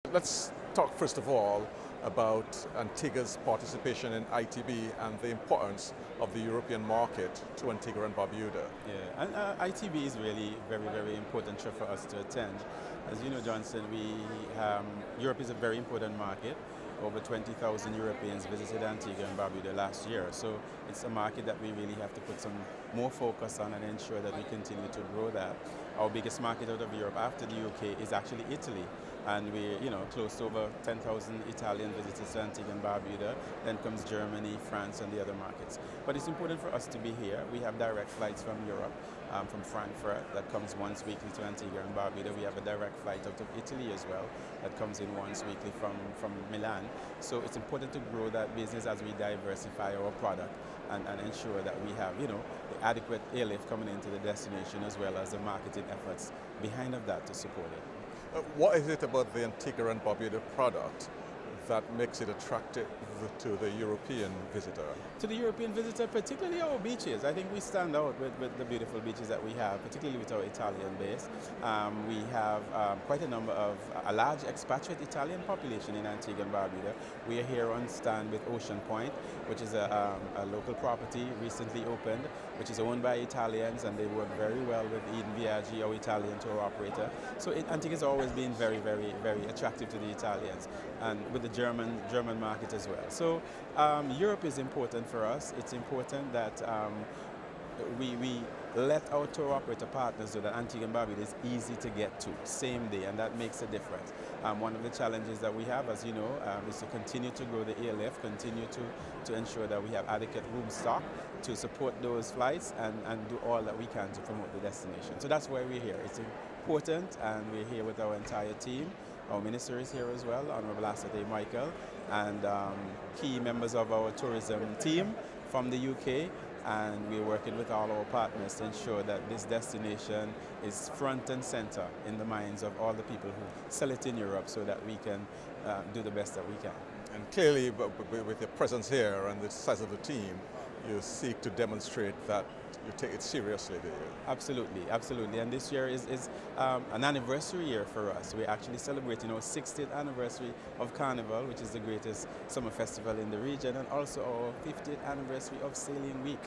Let's talk first of all about Antigua's participation in ITB and the importance of the European market to Antigua and Barbuda. Yeah, and ITB is really very important trip for us to attend. As you know, Johnson, Europe is a very important market. Over 20,000 Europeans visited Antigua and Barbuda last year. So it's a market that we really have to put some more focus on and ensure that we continue to grow that. Our biggest market out of Europe after the UK is actually Italy. And we're close to over 10,000 Italian visitors to Antigua and Barbuda. Then comes Germany, France, and the other markets. But it's important for us to be here. We have direct flights from Europe, from Frankfurt, that comes once weekly to Antigua and Barbuda. We have a direct flight out of Italy as well, that comes in once weekly from Milan. So it's important to grow that business as we diversify our product and ensure that we have, the adequate airlift coming into the destination as well as the marketing efforts behind of that to support it. What is it about the Antigua and Barbuda product that makes it attractive to the European visitor? To the European visitor, particularly our beaches. I think we stand out with the beautiful beaches that we have, particularly with our Italian base. We have quite a large expatriate Italian population in Antigua and Barbuda. We are here on stand with Ocean Point, which is a local property recently opened, which is owned by Italians, and they work very well with Eden Viaggi, our Italian tour operator. So Antigua has always been very attractive to the Italians, and with the German market as well. So Europe is important for us. It's important that we let our tour operator partners know that Antigua and Barbuda is easy to get to, same day, and that makes a difference. One of the challenges that we have, as you know, is to continue to grow the airlift, continue to ensure that we have adequate room stock to support those flights and do all that we can to promote the destination. So that's why we're here. It's important, and we're here with our entire team. Our minister is here as well, Honorable Asate Michael, and key members of our tourism team from the UK, and we're working with all our partners to ensure that this destination is front and center in the minds of all the people who sell it in Europe, so that we can do the best that we can. And clearly, with your presence here and the size of the team, you seek to demonstrate that you take it seriously, do you? Absolutely. And this year is an anniversary year for us. We're actually celebrating our 60th anniversary of Carnival, which is the greatest summer festival in the region, and also our 50th anniversary of Sailing Week.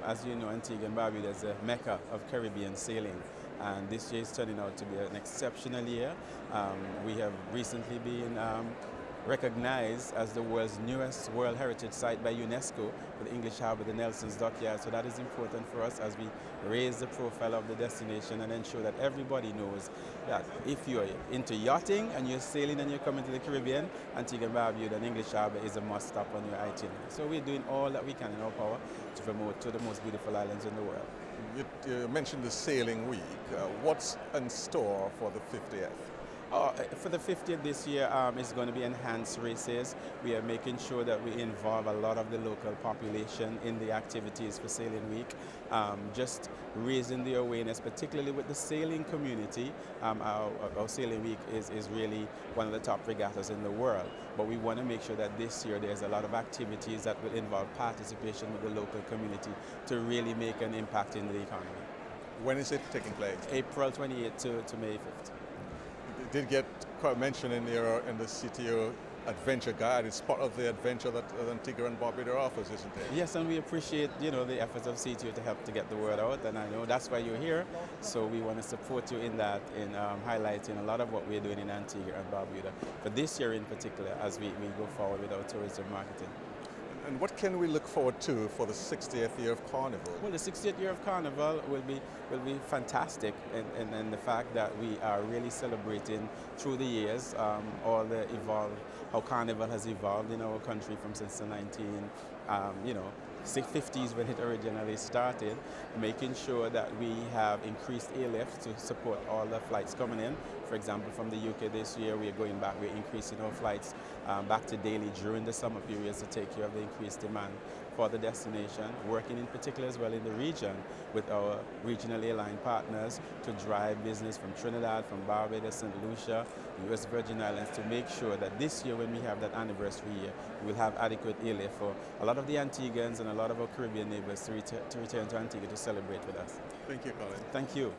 As you know, Antigua and Barbuda is a mecca of Caribbean sailing, and this year is turning out to be an exceptional year. We have recently been recognized as the world's newest World Heritage Site by UNESCO for the English Harbour, the Nelson's Dockyard. So that is important for us as we raise the profile of the destination and ensure that everybody knows that if you're into yachting and you're sailing and you're coming to the Caribbean, Antigua and Barbuda and English Harbour is a must stop on your itinerary. So we're doing all that we can in our power to promote to the most beautiful islands in the world. You mentioned the Sailing Week. What's in store for the 50th? For the 50th this year, it's going to be enhanced races. We are making sure that we involve a lot of the local population in the activities for Sailing Week, just raising the awareness, particularly with the sailing community. Our Sailing Week is really one of the top regattas in the world, but we want to make sure that this year there's a lot of activities that will involve participation with the local community to really make an impact in the economy. When is it taking place? April 28th to May 5th. Did get quite mentioned in the CTO Adventure Guide. It's part of the adventure that Antigua and Barbuda offers, isn't it? Yes, and we appreciate the efforts of CTO to help to get the word out, and I know that's why you're here. So we want to support you in that, in highlighting a lot of what we're doing in Antigua and Barbuda, for this year in particular, as we go forward with our tourism marketing. And what can we look forward to for the 60th year of Carnival? Well, the 60th year of Carnival will be fantastic in the fact that we are really celebrating through the years how Carnival has evolved in our country from since the 50s when it originally started, making sure that we have increased airlift to support all the flights coming in. For example, from the UK this year, we're increasing our flights back to daily during the summer periods to take care of the increased demand for the destination, working in particular as well in the region with our regional airline partners to drive business from Trinidad, from Barbuda, St. Lucia, the US Virgin Islands, to make sure that this year when we have that anniversary year, we will have adequate airlift for a lot of the Antiguans and a lot of our Caribbean neighbors to return to Antigua to celebrate with us. Thank you, Colin. Thank you.